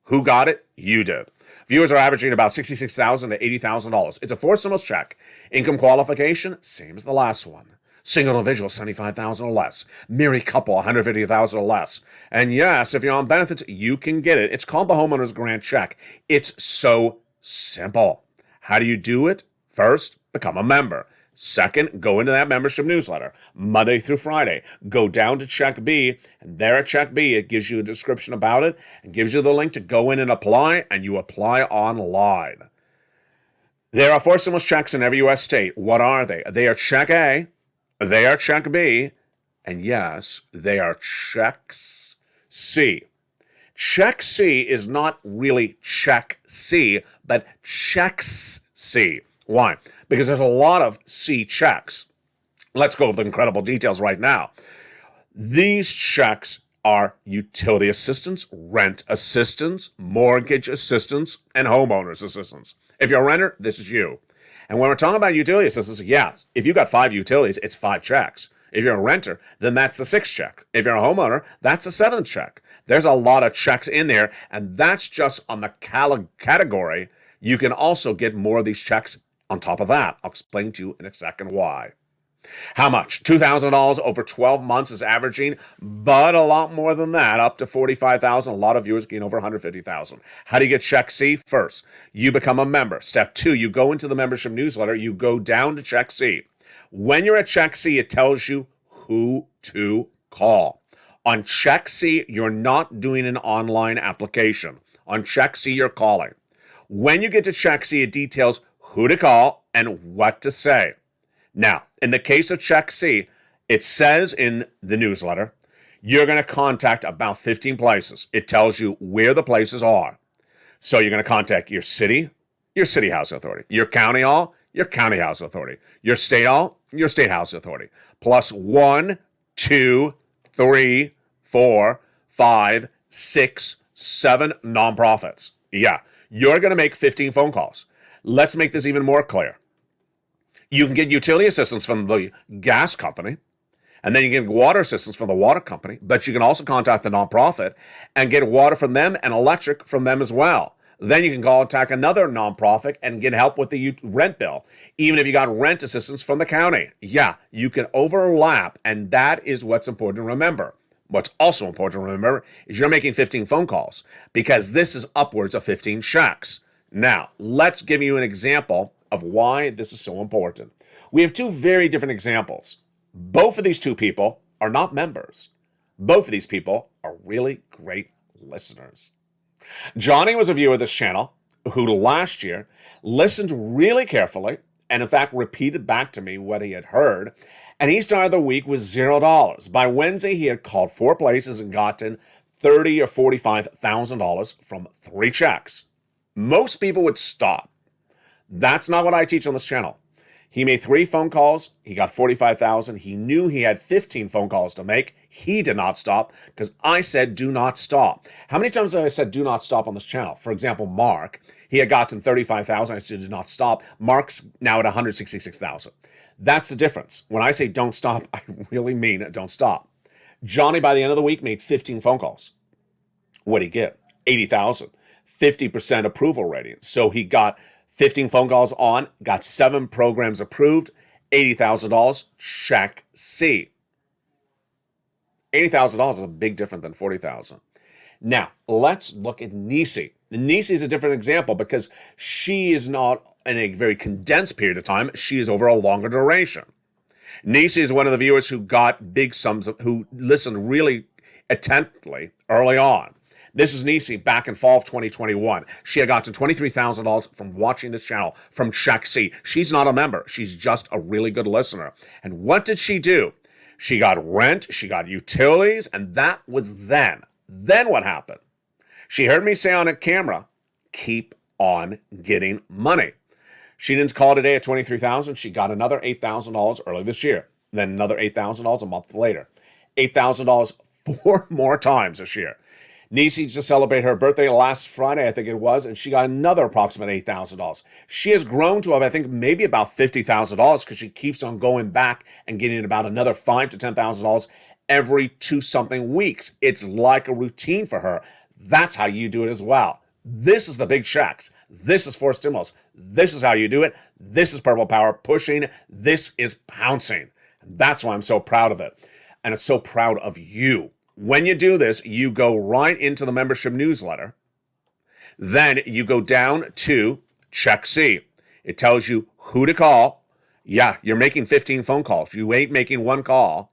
Who got it? You did. Viewers are averaging about $66,000 to $80,000. It's a fourth stimulus check. Income qualification, same as the last one. Single individual, $75,000 or less. Married couple, $150,000 or less. And yes, if you're on benefits, you can get it. It's called the Homeowners Grant Check. It's so simple. How do you do it? First, become a member. Second, go into that membership newsletter, Monday through Friday. Go down to check B, and there at check B, it gives you a description about it, and gives you the link to go in and apply, and you apply online. There are four stimulus checks in every U.S. state. What are they? They are check A, they are check B, and yes, they are checks C. Check C is not really check C, but checks C. Why? Because there's a lot of C checks. Let's go over the incredible details right now. These checks are utility assistance, rent assistance, mortgage assistance, and homeowners assistance. If you're a renter, this is you. And when we're talking about utility assistance, yeah, if you got 5 utilities, it's 5 checks. If you're a renter, then that's the 6th check. If you're a homeowner, that's the 7th check. There's a lot of checks in there, and that's just on the category. You can also get more of these checks on top of that. I'll explain to you in a second why. How much? $2,000 over 12 months is averaging, but a lot more than that, up to $45,000. A lot of viewers gain over $150,000. How do you get check C? First, you become a member. Step 2, you go into the membership newsletter. You go down to check C. When you're at check C, it tells you who to call. On check C, you're not doing an online application. On check C, you're calling. When you get to check C, it details who to call and what to say. Now, in the case of check C, it says in the newsletter, you're going to contact about 15 places. It tells you where the places are. So you're going to contact your city housing authority, your county hall, your county housing authority, your state hall, your state housing authority, plus 1, 2, 3, 4, 5, 6, 7 nonprofits. Yeah, you're going to make 15 phone calls. Let's make this even more clear. You can get utility assistance from the gas company, and then you get water assistance from the water company, but you can also contact the nonprofit and get water from them and electric from them as well. Then you can contact another nonprofit and get help with the rent bill, even if you got rent assistance from the county. Yeah, you can overlap, and that is what's important to remember. What's also important to remember is you're making 15 phone calls because this is upwards of 15 checks. Now, let's give you an example of why this is so important. We have two very different examples. Both of these two people are not members. Both of these people are really great listeners. Johnny was a viewer of this channel who last year listened really carefully and in fact repeated back to me what he had heard, and he started the week with $0. By Wednesday, he had called 4 places and gotten $30,000 or $45,000 from 3 checks. Most people would stop. That's not what I teach on this channel. He made 3 phone calls. He got $45,000. He knew he had 15 phone calls to make. He did not stop because I said do not stop. How many times have I said do not stop on this channel? For example, Mark, he had gotten $35,000. I said do not stop. Mark's now at $166,000. That's the difference. When I say don't stop, I really mean don't stop. Johnny, by the end of the week, made 15 phone calls. What'd he get? $80,000. 50% approval rating. So he got 15 phone calls on, got 7 programs approved, $80,000, check C. $80,000 is a big difference than $40,000. Now, let's look at Nisi. Nisi is a different example because she is not in a very condensed period of time. She is over a longer duration. Nisi is one of the viewers who got big sums, who listened really attentively early on. This is Nisi back in fall of 2021. She had gotten $23,000 from watching this channel from Check C. She's not a member. She's just a really good listener. And what did she do? She got rent, she got utilities, and that was then. Then what happened? She heard me say on a camera, keep on getting money. She didn't call it a day at $23,000. She got another $8,000 early this year. Then another $8,000 a month later. $8,000 4 more times this year. Nisi just celebrated her birthday last Friday, I think it was, and she got another approximate $8,000. She has grown to, I think, maybe about $50,000 because she keeps on going back and getting about another $5,000 to $10,000 every 2-something weeks. It's like a routine for her. That's how you do it as well. This is the big checks. This is forced stimulus. This is how you do it. This is Purple Power pushing. This is pouncing. That's why I'm so proud of it. And it's so proud of you. When you do this, you go right into the membership newsletter. Then you go down to Check C. It tells you who to call. Yeah, you're making 15 phone calls. You ain't making 1 call.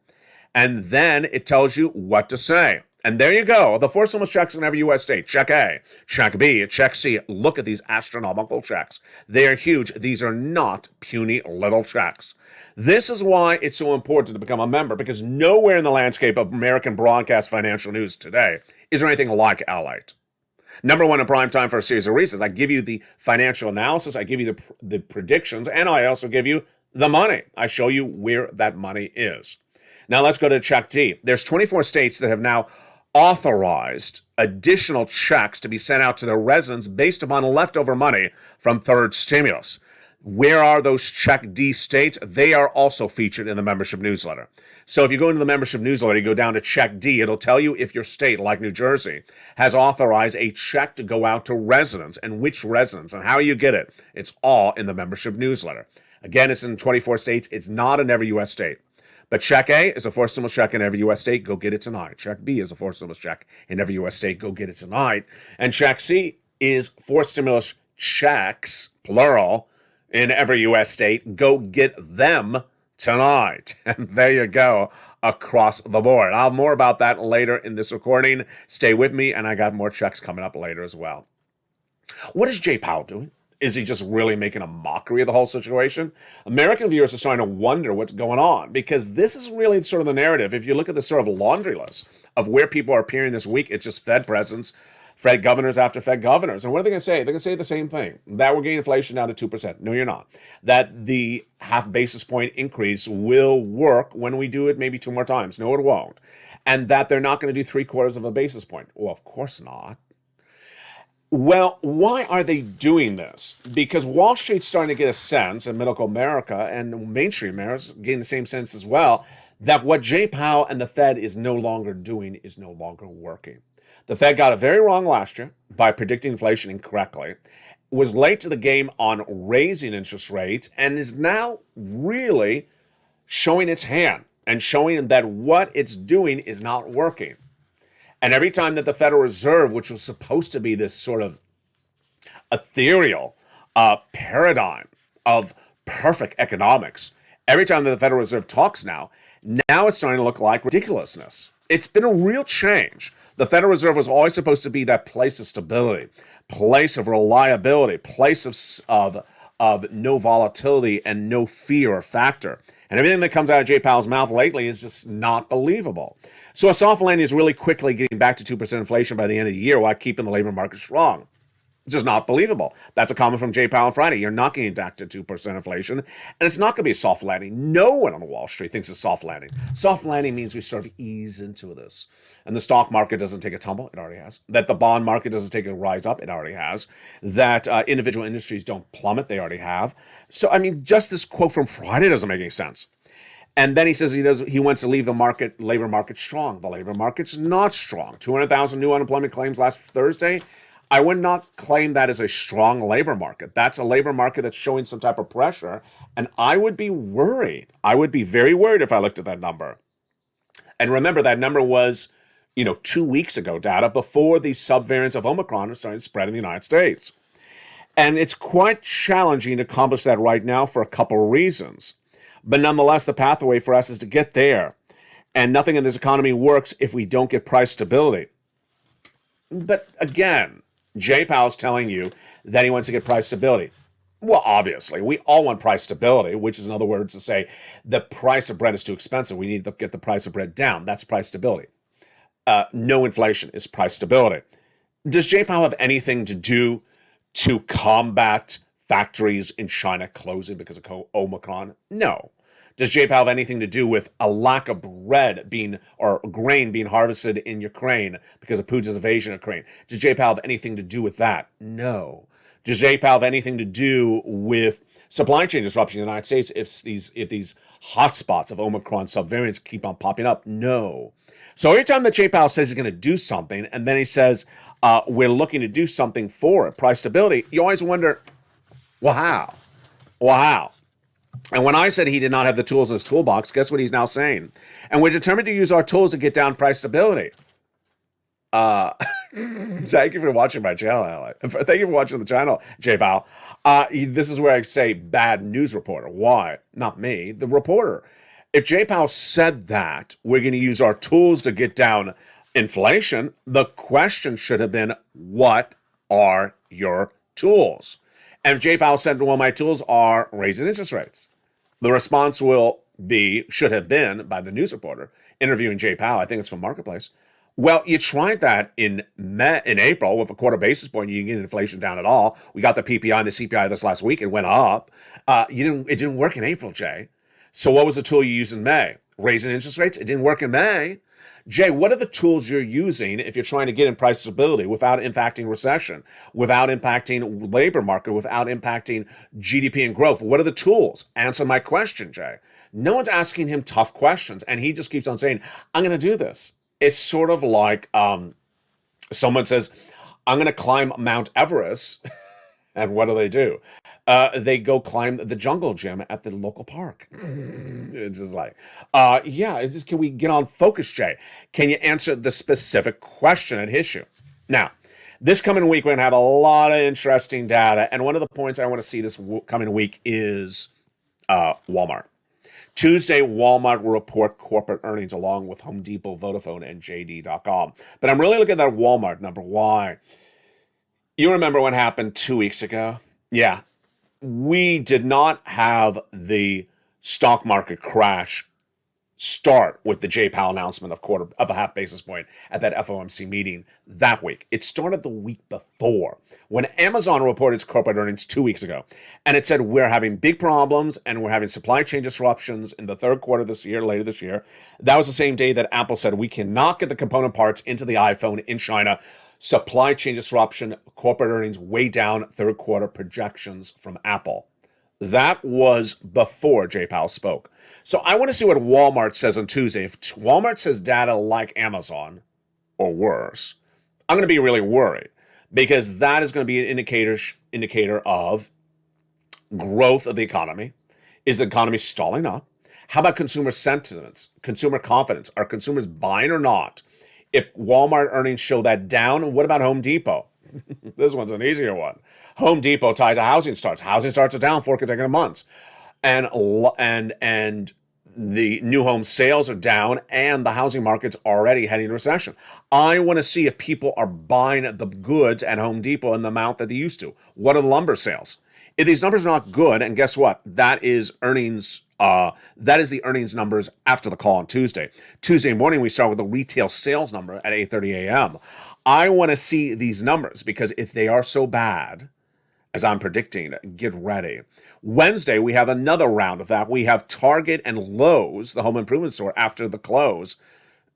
And then it tells you what to say. And there you go. The 4 stimulus checks in every U.S. state. Check A, Check B, Check C. Look at these astronomical checks. They are huge. These are not puny little checks. This is why it's so important to become a member, because nowhere in the landscape of American broadcast financial news today is there anything like LALATE. Number 1 in prime time for a series of reasons. I give you the financial analysis, I give you the predictions, and I also give you the money. I show you where that money is. Now let's go to Check D. There's 24 states that have now authorized additional checks to be sent out to their residents based upon leftover money from third stimulus. Where are those Check D states? They are also featured in the membership newsletter. So if you go into the membership newsletter, you go down to Check D, it'll tell you if your state, like New Jersey, has authorized a check to go out to residents and which residents and how you get it. It's all in the membership newsletter. Again, it's in 24 states. It's not in every U.S. state. But Check A is a forced stimulus check in every U.S. state. Go get it tonight. Check B is a forced stimulus check in every U.S. state. Go get it tonight. And Check C is forced stimulus checks, plural, in every U.S. state. Go get them tonight. And there you go, across the board. I'll have more about that later in this recording. Stay with me, and I got more checks coming up later as well. What is Jay Powell doing? Is he just really making a mockery of the whole situation? American viewers are starting to wonder what's going on, because this is really sort of the narrative. If you look at the sort of laundry list of where people are appearing this week, it's just Fed presidents, Fed governors after Fed governors. And what are they going to say? They're going to say the same thing, that we're getting inflation down to 2%. No, you're not. That the half basis point increase will work when we do it maybe 2 more times. No, it won't. And that they're not going to do 3/4 of a basis point. Well, of course not. Well, why are they doing this? Because Wall Street's starting to get a sense, and middle America and mainstream America getting the same sense as well, that what Jay Powell and the Fed is no longer doing is no longer working. The Fed got it very wrong last year by predicting inflation incorrectly, was late to the game on raising interest rates, and is now really showing its hand and showing that what it's doing is not working. And every time that the Federal Reserve, which was supposed to be this sort of ethereal paradigm of perfect economics, every time that the Federal Reserve talks now it's starting to look like ridiculousness. It's been a real change. The Federal Reserve was always supposed to be that place of stability, place of reliability, place of no volatility and no fear or factor. And everything that comes out of Jay Powell's mouth lately is just not believable. So a soft landing is really quickly getting back to 2% inflation by the end of the year while keeping the labor market strong. Just not believable. That's a comment from Jay Powell on Friday. You're not getting back to 2% inflation, and it's not going to be a soft landing. No one on Wall Street thinks it's soft landing. Soft landing means we sort of ease into this, and the stock market doesn't take a tumble. It already has. That the bond market doesn't take a rise up. It already has. That individual industries don't plummet. They already have. So, I mean, just this quote from Friday doesn't make any sense. And then he says he wants to leave the labor market strong. The labor market's not strong. 200,000 new unemployment claims last Thursday. I would not claim that as a strong labor market. That's a labor market that's showing some type of pressure, and I would be worried. I would be very worried if I looked at that number. And remember, that number was, 2 weeks ago data before the subvariants of Omicron started spreading in the United States. And it's quite challenging to accomplish that right now for a couple of reasons. But nonetheless, the pathway for us is to get there. And nothing in this economy works if we don't get price stability. But again, Jay Powell's telling you that he wants to get price stability. Well, obviously, we all want price stability, which is in other words to say the price of bread is too expensive. We need to get the price of bread down. That's price stability. No inflation is price stability. Does Jay Powell have anything to do to combat factories in China closing because of Omicron? No. Does Jay Powell have anything to do with a lack of bread or grain being harvested in Ukraine because of Putin's invasion of Ukraine? Does Jay Powell have anything to do with that? No. Does Jay Powell have anything to do with supply chain disruption in the United States if these hotspots of Omicron subvariants keep on popping up? No. So every time that Jay Powell says he's going to do something, and then he says we're looking to do something for it, price stability, you always wonder, well, how? Well, how? And when I said he did not have the tools in his toolbox, guess what he's now saying? And we're determined to use our tools to get down price stability. Thank you for watching my channel, Alex. Thank you for watching the channel, Jay Powell. This is where I say bad news reporter. Why? Not me, the reporter. If Jay Powell said that we're going to use our tools to get down inflation, the question should have been, what are your tools? And if Jay Powell said, well, my tools are raising interest rates, the response should have been by the news reporter interviewing Jay Powell. I think it's from Marketplace. Well, you tried that in April with a quarter basis point. You didn't get inflation down at all. We got the PPI and the CPI this last week. It went up. It didn't work in April, Jay. So what was the tool you used in May? Raising interest rates? It didn't work in May. Jay, what are the tools you're using if you're trying to get in price stability without impacting recession, without impacting labor market, without impacting GDP and growth? What are the tools? Answer my question, Jay. No one's asking him tough questions, and he just keeps on saying, I'm going to do this. It's sort of like someone says, I'm going to climb Mount Everest, and what do? They go climb the jungle gym at the local park. It's just like, can we get on focus, Jay? Can you answer the specific question at issue? Now, this coming week, we're going to have a lot of interesting data, and one of the points I want to see this coming week is Walmart. Tuesday, Walmart will report corporate earnings along with Home Depot, Vodafone, and JD.com. But I'm really looking at that Walmart number. Why? You remember what happened 2 weeks ago? Yeah. We did not have the stock market crash start with the Jay Powell announcement of a half basis point at that FOMC meeting that week. It started the week before when Amazon reported its corporate earnings 2 weeks ago. And it said, we're having big problems and we're having supply chain disruptions in the third quarter this year, later this year. That was the same day that Apple said, we cannot get the component parts into the iPhone in China. Supply chain disruption, corporate earnings way down, third quarter projections from Apple. That was before Jay Powell spoke. So I want to see what Walmart says on Tuesday. If Walmart says data like Amazon or worse, I'm going to be really worried because that is going to be an indicator of growth of the economy. Is the economy stalling up? How about consumer sentiments, consumer confidence? Are consumers buying or not? If Walmart earnings show that down, what about Home Depot? This one's an easier one. Home Depot tied to housing starts. Housing starts are down 4 consecutive months, and the new home sales are down, and the housing market's already heading into recession. I want to see if people are buying the goods at Home Depot in the amount that they used to. What are the lumber sales? If these numbers are not good, and guess what? That is earnings. That is the earnings numbers after the call on Tuesday. Tuesday morning, we start with the retail sales number at 8:30 a.m. I want to see these numbers because if they are so bad, as I'm predicting, get ready. Wednesday, we have another round of that. We have Target and Lowe's, the home improvement store, after the close.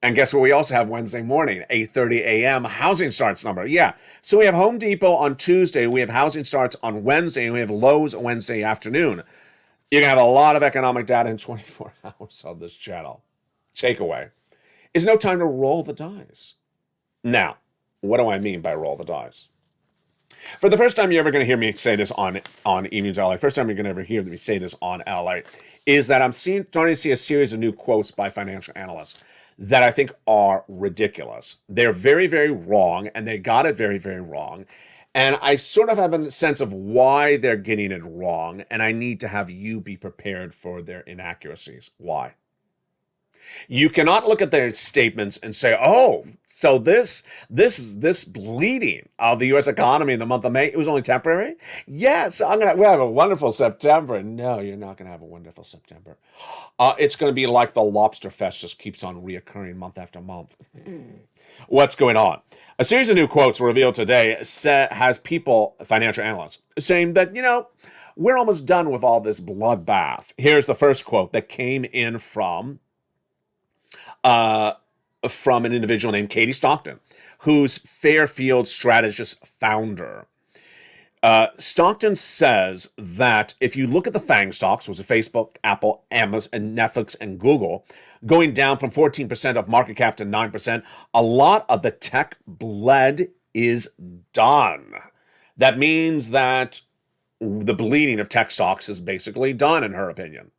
And guess what we also have Wednesday morning, 8:30 a.m., housing starts number. Yeah, so we have Home Depot on Tuesday, we have housing starts on Wednesday, and we have Lowe's Wednesday afternoon. You're going to have a lot of economic data in 24 hours on this channel. Takeaway is no time to roll the dice. Now, what do I mean by roll the dice? For the first time you're ever going to hear me say this on Evenings LA, first time you're going to ever hear me say this on LA, is that I'm starting to see a series of new quotes by financial analysts that I think are ridiculous. They're very, very wrong, and they got it very, very wrong. And I sort of have a sense of why they're getting it wrong, and I need to have you be prepared for their inaccuracies. Why? You cannot look at their statements and say, oh, so this bleeding of the U.S. economy in the month of May, it was only temporary? Yes, we'll have a wonderful September. No, you're not going to have a wonderful September. It's going to be like the Lobster Fest just keeps on reoccurring month after month. What's going on? A series of new quotes revealed today has people, financial analysts, saying that, we're almost done with all this bloodbath. Here's the first quote that came in from an individual named Katie Stockton, who's Fairfield Strategist founder. Stockton says that if you look at the FANG stocks, which are Facebook, Apple, Amazon, and Netflix, and Google, going down from 14% of market cap to 9%, a lot of the tech bled is done. That means that the bleeding of tech stocks is basically done, in her opinion.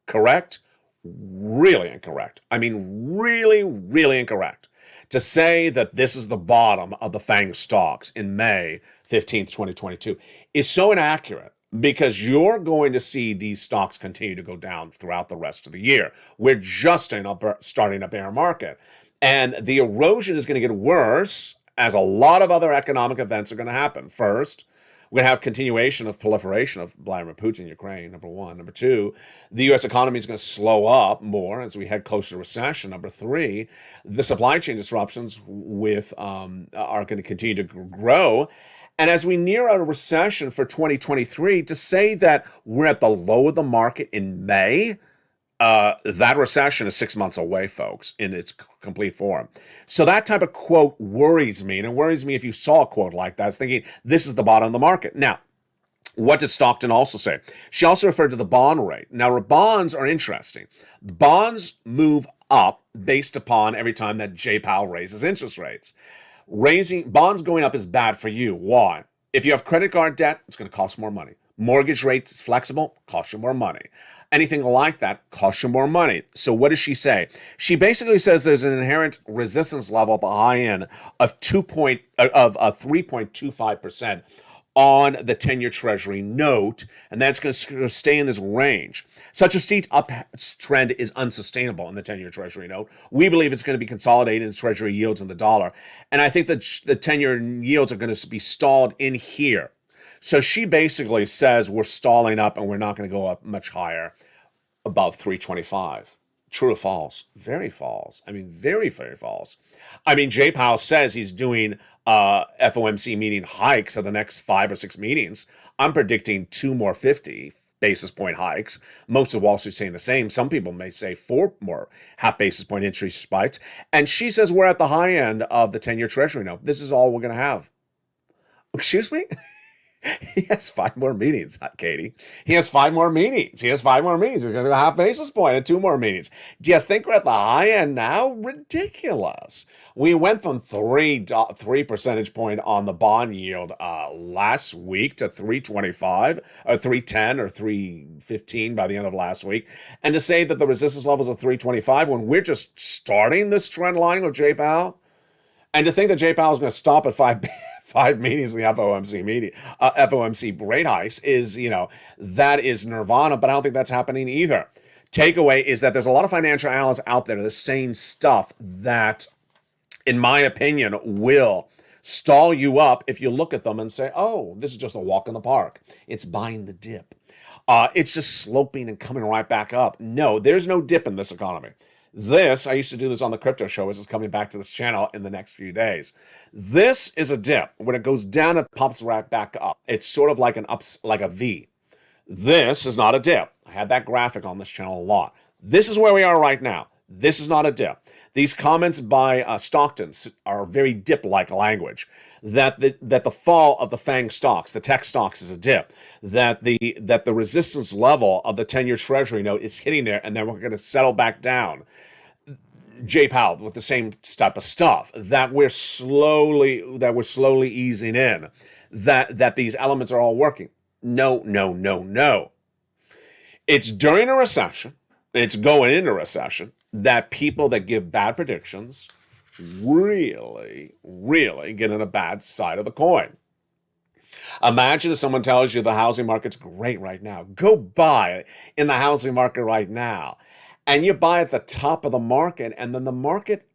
Correct? Really incorrect. I mean, really, really incorrect. To say that this is the bottom of the FANG stocks in May 15th, 2022 is so inaccurate because you're going to see these stocks continue to go down throughout the rest of the year. We're just starting a bear market. And the erosion is going to get worse as a lot of other economic events are going to happen. First, we're going to have continuation of proliferation of Vladimir Putin in Ukraine, number one. Number two, the U.S. economy is going to slow up more as we head closer to recession. Number three, the supply chain disruptions are going to continue to grow. And as we near a recession for 2023, to say that we're at the low of the market in May, that recession is 6 months away, folks, in its complete form. So that type of quote worries me, and it worries me if you saw a quote like that. It's thinking this is the bottom of the market. Now, what did Stockton also say? She also referred to the bond rate. Now, bonds are interesting. Bonds move up based upon every time that Jay Powell raises interest rates. Bonds going up is bad for you. Why? If you have credit card debt, it's going to cost more money. Mortgage rates flexible, cost you more money. Anything like that costs you more money. So what does she say? She basically says there's an inherent resistance level at the high end of 3.25% on the 10-year Treasury note, and that's going to stay in this range. Such a steep uptrend is unsustainable in the 10-year Treasury note. We believe it's going to be consolidated in Treasury yields in the dollar, and I think that the 10-year yields are going to be stalled in here. So she basically says we're stalling up and we're not going to go up much higher above 325. True or false? Very false. I mean, very, very false. I mean, Jay Powell says he's doing FOMC meeting hikes of the next 5 or 6 meetings. I'm predicting 2 more 50 basis point hikes. Most of Wall Street saying the same. Some people may say 4 more half basis point interest spikes. And she says we're at the high end of the 10-year Treasury note. This is all we're going to have. Excuse me? He has 5 more meetings, Katie. He has 5 more meetings. He's going to do a half basis point and 2 more meetings. Do you think we're at the high end now? Ridiculous. We went from 3 percentage point on the bond yield last week to 3.25 or 3.10 or 3.15 by the end of last week. And to say that the resistance levels are 3.25 when we're just starting this trend line with Jay Powell, and to think that Jay Powell is going to stop at 5 meetings in the FOMC rate hikes is, that is nirvana, but I don't think that's happening either. Takeaway is that there's a lot of financial analysts out there that are saying stuff that, in my opinion, will stall you up if you look at them and say, oh, this is just a walk in the park. It's buying the dip. It's just sloping and coming right back up. No, there's no dip in this economy. I used to do this on the crypto show, which is coming back to this channel in the next few days. This is a dip. When it goes down, it pops right back up. It's sort of like like a V. This is not a dip. I had that graphic on this channel a lot. This is where we are right now. This is not a dip. These comments by Stockton are very dip-like language. That the fall of the FANG stocks, the tech stocks, is a dip. That the resistance level of the 10-year Treasury note is hitting there, and then we're going to settle back down. Jay Powell with the same type of stuff. That we're slowly easing in. That these elements are all working. No. It's during a recession. It's going into recession. That people that give bad predictions really get on a bad side of the coin. Imagine if someone tells you the housing market's great right now. Go buy in the housing market right now. And you buy at the top of the market, and then the market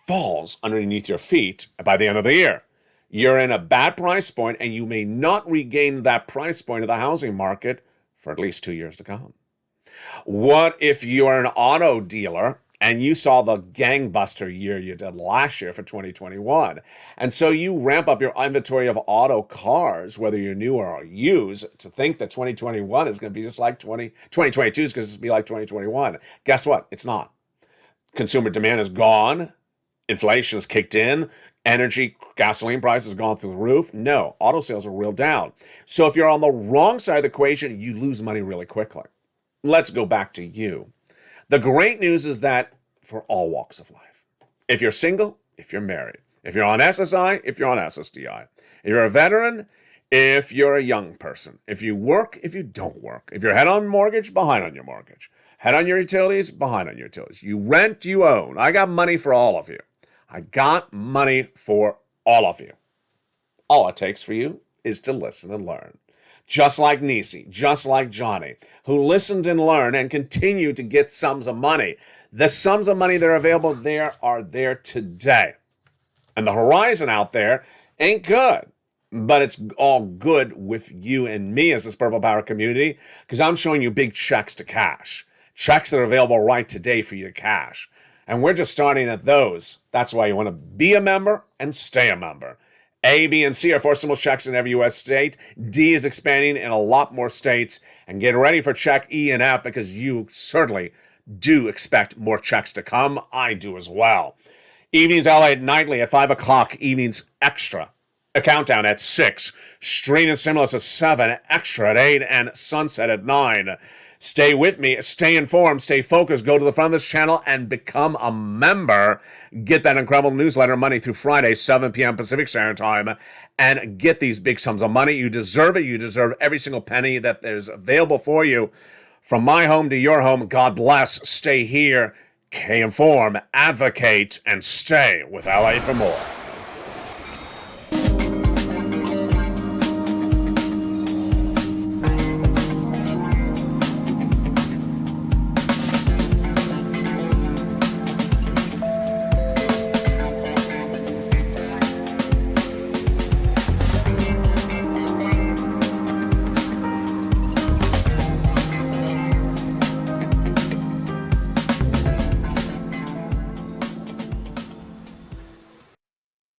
falls underneath your feet by the end of the year. You're in a bad price point, and you may not regain that price point of the housing market for at least 2 years to come. What if you're an auto dealer and you saw the gangbuster year you did last year for 2021, and so you ramp up your inventory of auto cars, whether you're new or used, to think that 2021 is going to be just like 2022 is going to be like 2021. Guess what? It's not. Consumer demand is gone. Inflation has kicked in. Energy, gasoline prices have gone through the roof. No, auto sales are real down. So if you're on the wrong side of the equation, you lose money really quickly. Let's go back to you. The great news is that for all walks of life, if you're single, if you're married, if you're on SSI, if you're on SSDI, if you're a veteran, if you're a young person, if you work, if you don't work, if you're ahead on mortgage, behind on your mortgage, head on your utilities, behind on your utilities, you rent, you own, I got money for all of you. I got money for all of you. All it takes for you is to listen and learn. Just like Nisi, just like Johnny, who listened and learned and continue to get sums of money. The sums of money that are available there are there today. And the horizon out there ain't good. But it's all good with you and me as this Purple Power community, because I'm showing you big checks to cash. Checks that are available right today for you to cash. And we're just starting at those. That's why you want to be a member and stay a member. A, B, and C are 4 stimulus checks in every U.S. state. D is expanding in a lot more states. And get ready for check E and F, because you certainly do expect more checks to come. I do as well. Evenings LA nightly at 5 o'clock. Evenings extra. A countdown at 6. Stream and stimulus at 7. Extra at 8. And sunset at 9. Stay with me, stay informed, stay focused, go to the front of this channel and become a member. Get that incredible newsletter Monday through Friday, 7 p.m. Pacific Standard Time, and get these big sums of money. You deserve it. You deserve every single penny that is available for you. From my home to your home, God bless. Stay here, stay informed, advocate, and stay with LA for more.